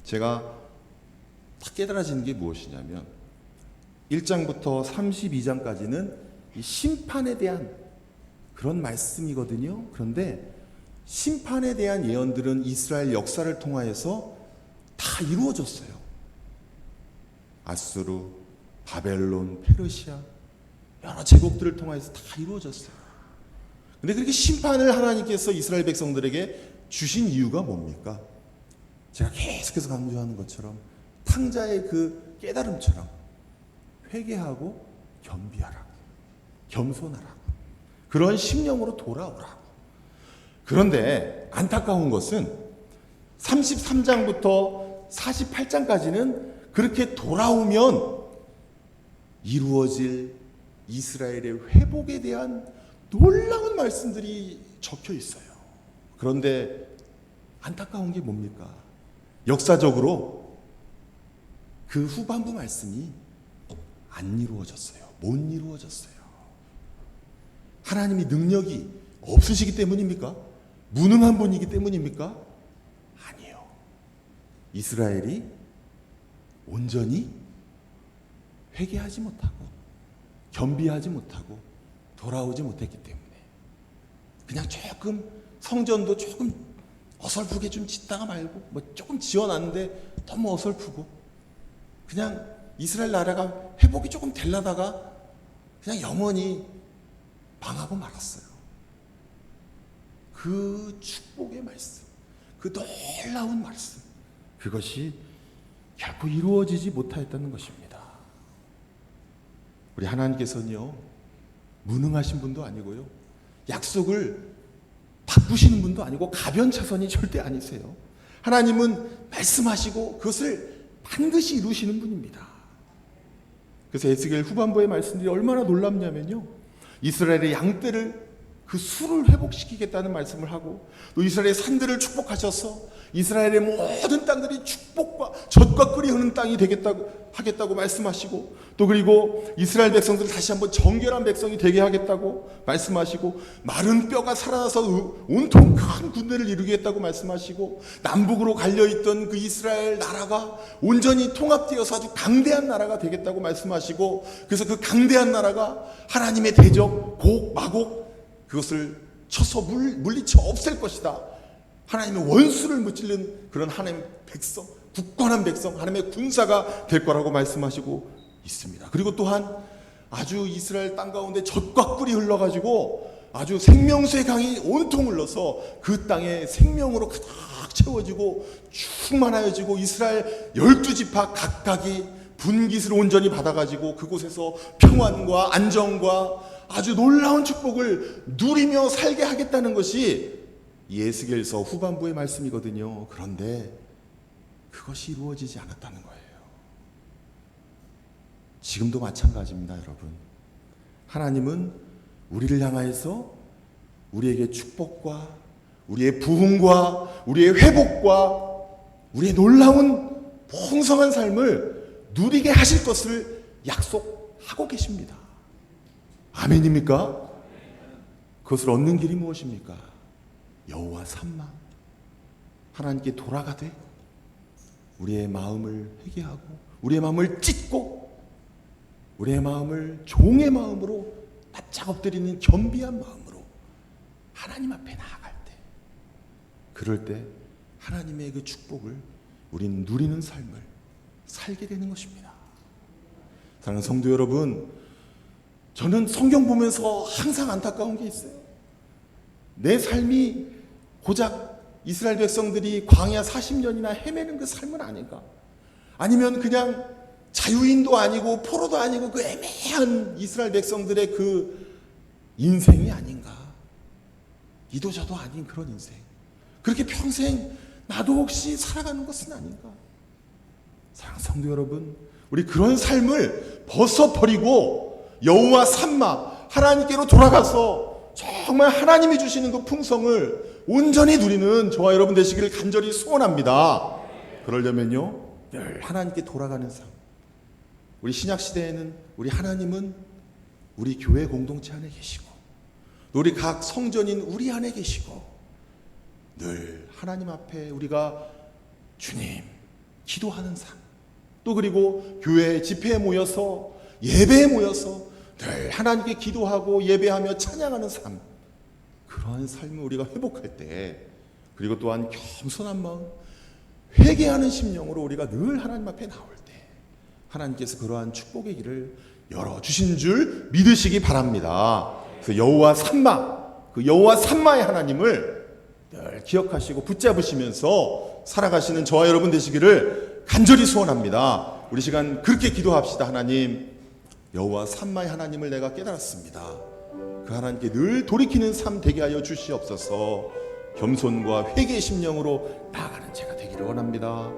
제가 딱 깨달아지는 게 무엇이냐면 1장부터 32장까지는 이 심판에 대한 그런 말씀이거든요. 그런데 심판에 대한 예언들은 이스라엘 역사를 통하여서 다 이루어졌어요. 아수르, 바벨론, 페르시아 여러 제국들을 통해서 다 이루어졌어요. 근데 그렇게 심판을 하나님께서 이스라엘 백성들에게 주신 이유가 뭡니까? 제가 계속해서 강조하는 것처럼 탕자의 그 깨달음처럼 회개하고 겸비하라, 겸손하라, 그런 심령으로 돌아오라. 그런데 안타까운 것은 33장부터 48장까지는 그렇게 돌아오면 이루어질 이스라엘의 회복에 대한 놀라운 말씀들이 적혀 있어요. 그런데 안타까운 게 뭡니까? 역사적으로 그 후반부 말씀이 안 이루어졌어요. 못 이루어졌어요. 하나님이 능력이 없으시기 때문입니까? 무능한 분이기 때문입니까? 아니요. 이스라엘이 온전히 회개하지 못하고 겸비하지 못하고 돌아오지 못했기 때문에 그냥 조금 성전도 조금 어설프게 좀 짓다가 말고 뭐 조금 지어놨는데 너무 어설프고 그냥 이스라엘 나라가 회복이 조금 되려다가 그냥 영원히 망하고 말았어요. 그 축복의 말씀, 그 놀라운 말씀, 그것이 결코 이루어지지 못하였다는 것입니다. 우리 하나님께서는요, 무능하신 분도 아니고요, 약속을 바꾸시는 분도 아니고 가변차선이 절대 아니세요. 하나님은 말씀하시고 그것을 반드시 이루시는 분입니다. 그래서 에스겔 후반부의 말씀들이 얼마나 놀랍냐면요, 이스라엘의 양떼를 그 수를 회복시키겠다는 말씀을 하고, 또 이스라엘의 산들을 축복하셔서 이스라엘의 모든 땅들이 축복과 젖과 꿀이 흐르는 땅이 하겠다고 말씀하시고, 또 그리고 이스라엘 백성들을 다시 한번 정결한 백성이 되게 하겠다고 말씀하시고, 마른 뼈가 살아나서 온통 큰 군대를 이루겠다고 말씀하시고, 남북으로 갈려있던 그 이스라엘 나라가 온전히 통합되어서 아주 강대한 나라가 되겠다고 말씀하시고, 그래서 그 강대한 나라가 하나님의 대적 곡 마곡 그것을 쳐서 물리쳐 없앨 것이다. 하나님의 원수를 무찌른 그런 하나님의 백성, 굳건한 백성, 하나님의 군사가 될 거라고 말씀하시고 있습니다. 그리고 또한 아주 이스라엘 땅 가운데 젖과 꿀이 흘러가지고 아주 생명수의 강이 온통 흘러서 그 땅에 생명으로 가득 채워지고 충만하여지고, 이스라엘 12지파 각각이 분깃을 온전히 받아가지고 그곳에서 평안과 안정과 아주 놀라운 축복을 누리며 살게 하겠다는 것이 에스겔서 후반부의 말씀이거든요. 그런데 그것이 이루어지지 않았다는 거예요. 지금도 마찬가지입니다, 여러분. 하나님은 우리를 향하여서 우리에게 축복과 우리의 부흥과 우리의 회복과 우리의 놀라운 풍성한 삶을 누리게 하실 것을 약속하고 계십니다. 아멘입니까? 그것을 얻는 길이 무엇입니까? 여호와 삼마, 하나님께 돌아가되 우리의 마음을 회개하고 우리의 마음을 찢고 우리의 마음을 종의 마음으로 바짝 엎드리는 겸비한 마음으로 하나님 앞에 나아갈 때, 그럴 때 하나님의 그 축복을 우리는 누리는 삶을 살게 되는 것입니다. 사랑하는 성도 여러분, 저는 성경 보면서 항상 안타까운 게 있어요. 내 삶이 고작 이스라엘 백성들이 광야 40년이나 헤매는 그 삶은 아닌가? 아니면 그냥 자유인도 아니고 포로도 아니고 그 애매한 이스라엘 백성들의 그 인생이 아닌가? 이도저도 아닌 그런 인생. 그렇게 평생 나도 혹시 살아가는 것은 아닌가? 사랑하는 성도 여러분, 우리 그런 삶을 벗어버리고 여호와 삼마, 하나님께로 돌아가서 정말 하나님이 주시는 그 풍성을 온전히 누리는 저와 여러분 되시기를 간절히 소원합니다. 그러려면요, 늘 하나님께 돌아가는 삶. 우리 신약시대에는 우리 하나님은 우리 교회 공동체 안에 계시고, 우리 각 성전인 우리 안에 계시고, 늘 하나님 앞에 우리가 주님 기도하는 삶, 또 그리고 교회 집회에 모여서 예배에 모여서 늘 하나님께 기도하고 예배하며 찬양하는 삶, 그러한 삶을 우리가 회복할 때, 그리고 또한 겸손한 마음, 회개하는 심령으로 우리가 늘 하나님 앞에 나올 때 하나님께서 그러한 축복의 길을 열어주신 줄 믿으시기 바랍니다. 그래서 여호와 삼마, 그 여호와 삼마의 하나님을 늘 기억하시고 붙잡으시면서 살아가시는 저와 여러분 되시기를 간절히 소원합니다. 우리 시간 그렇게 기도합시다. 하나님, 여호와 삼마의 하나님을 내가 깨달았습니다. 그 하나님께 늘 돌이키는 삶 되게 하여 주시옵소서. 겸손과 회개의 심령으로 나아가는 제가 되기를 원합니다.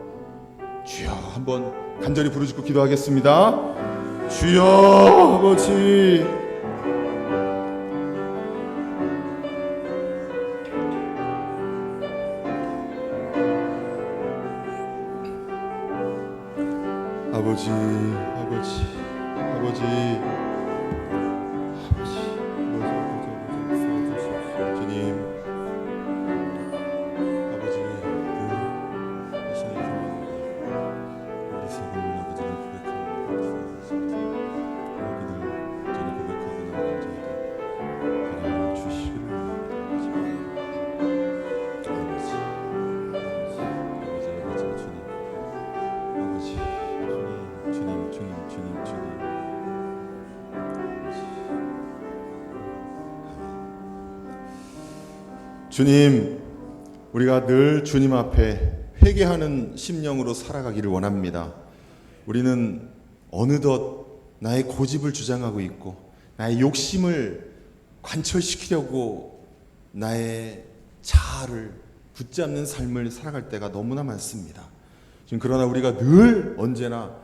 주여, 한번 간절히 부르짖고 기도하겠습니다. 주여 아버지, 아버지, 아버지, 주님, 아버지, 이 시간에 우리 세상을 아버지를 고백합니다. 여기들 전에 고백하고 나온 저희들 하나님 주시기를 원합니다. 아버지, 주님. 주님, 우리가 늘 주님 앞에 회개하는 심령으로 살아가기를 원합니다. 우리는 어느덧 나의 고집을 주장하고 있고 나의 욕심을 관철시키려고 나의 자아를 붙잡는 삶을 살아갈 때가 너무나 많습니다. 지금 그러나 우리가 늘 언제나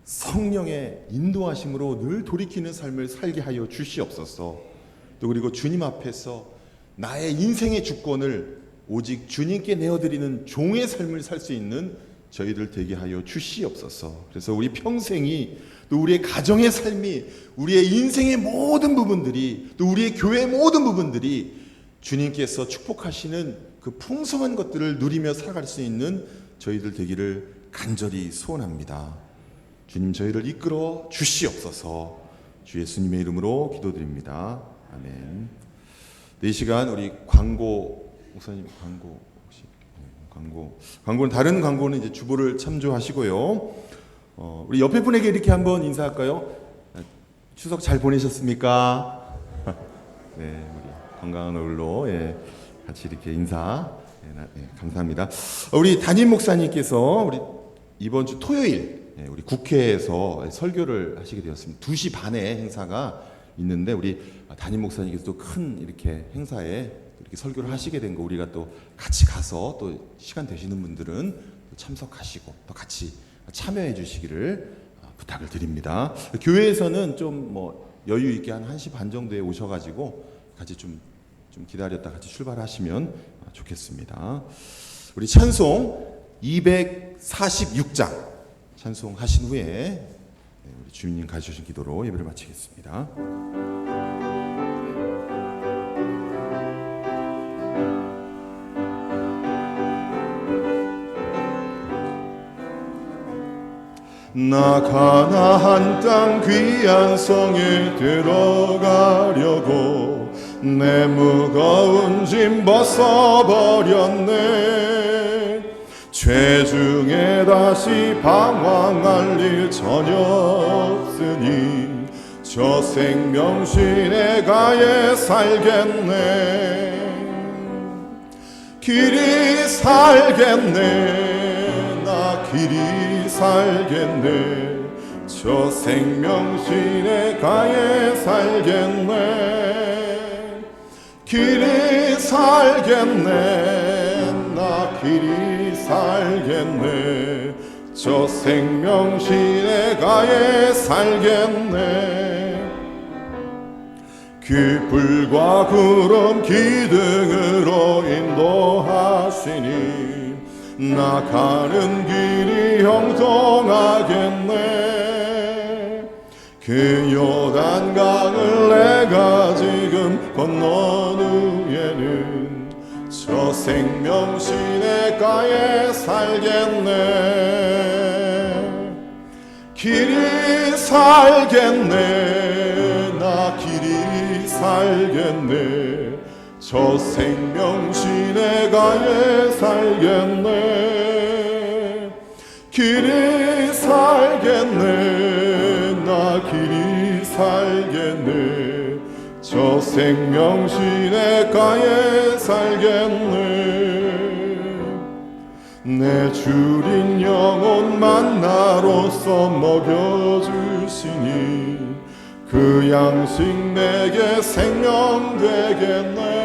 성령의 인도하심으로 늘 돌이키는 삶을 살게 하여 주시옵소서. 또 그리고 주님 앞에서 나의 인생의 주권을 오직 주님께 내어드리는 종의 삶을 살 수 있는 저희들 되게 하여 주시옵소서. 그래서 우리 평생이, 또 우리의 가정의 삶이, 우리의 인생의 모든 부분들이, 또 우리의 교회의 모든 부분들이 주님께서 축복하시는 그 풍성한 것들을 누리며 살아갈 수 있는 저희들 되기를 간절히 소원합니다. 주님, 저희를 이끌어 주시옵소서. 주 예수님의 이름으로 기도드립니다. 아멘. 이 시간 우리 광고 목사님, 광고 혹시 광고는 다른 광고는 이제 주보를 참조하시고요. 우리 옆에 분에게 이렇게 한번 인사할까요? 추석 잘 보내셨습니까? 네, 우리 건강한 얼굴로 같이 이렇게 인사. 감사합니다. 우리 담임 목사님께서 우리 이번 주 토요일 우리 국회에서 설교를 하시게 되었습니다. 2시 반에 행사가 있는데 우리 담임 목사님께서 또 큰 이렇게 행사에 이렇게 설교를 하시게 된 거 우리가 또 같이 가서 또 시간 되시는 분들은 또 참석하시고 또 같이 참여해 주시기를 부탁을 드립니다. 교회에서는 좀 뭐 여유 있게 한 1시 반 정도에 오셔가지고 같이 좀 기다렸다 같이 출발하시면 좋겠습니다. 우리 찬송 246장 찬송하신 후에 우리 주님님 가르쳐주신 기도로 예배를 마치겠습니다. 나 가나안 땅 귀한 성에 들어가려고 내 무거운 짐 벗어버렸네. 죄중에 다시 방황할 일 전혀 없으니 저 생명신의 가에 살겠네. 길이 살겠네. 나 길이 살겠네. 저 생명신의 가에 살겠네. 길이 살겠네. 나 길이 살겠네. 저 생명신의 가에 살겠네. 그 불과 구름 기둥으로 인도하시니 나 가는 길이 형통하겠네. 그 요단강을 내가 지금 건넌 후에는 저 생명신의 가에 살겠네. 길이 살겠네. 나 길이 살겠네. 저 생명신의 가에 살겠네. 길이 살겠네. 나 길이 살겠네. 저 생명신의 가에 살겠네. 내 주린 영혼 만나로서 먹여주시니 그 양식 내게 생명 되겠네.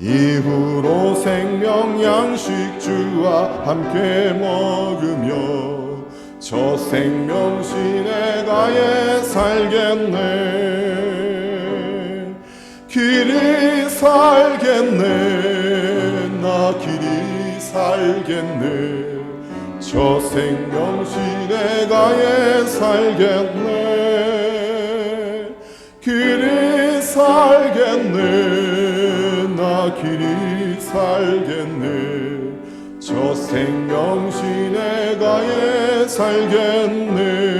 이후로 생명 양식 주와 함께 먹으며 저 생명신의 가에 살겠네. 길이 살겠네. 나 길이 살겠네. 저 생명신의 가에 살겠네. 길이 살겠네. 나 길이 살겠네. 저 생명신의 가에 살겠네.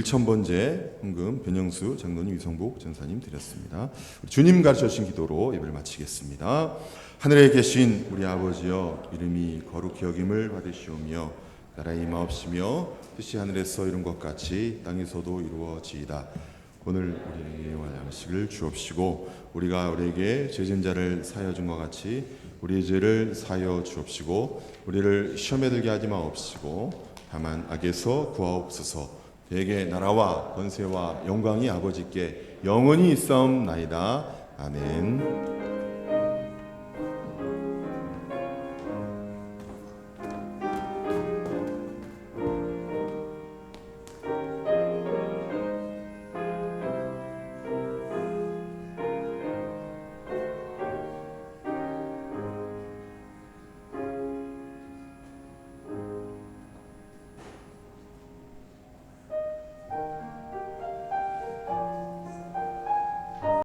1000번째 헌금 변영수 장로님, 유성복 전사님 드렸습니다. 주님 가르쳐주신 기도로 예배를 마치겠습니다. 하늘에 계신 우리 아버지여, 이름이 거룩히 여김을 받으시오며 나라의 임하옵시며 뜻이 하늘에서 이룬 것 같이 땅에서도 이루어지이다. 오늘 우리에게 양식을 주옵시고 우리가 우리에게 죄진 자를 사하여 준 것 같이 우리의 죄를 사하여 주옵시고 우리를 시험에 들게 하지 마옵시고 다만 악에서 구하옵소서. 대개 나라와 권세와 영광이 아버지께 영원히 있사옵나이다. 아멘.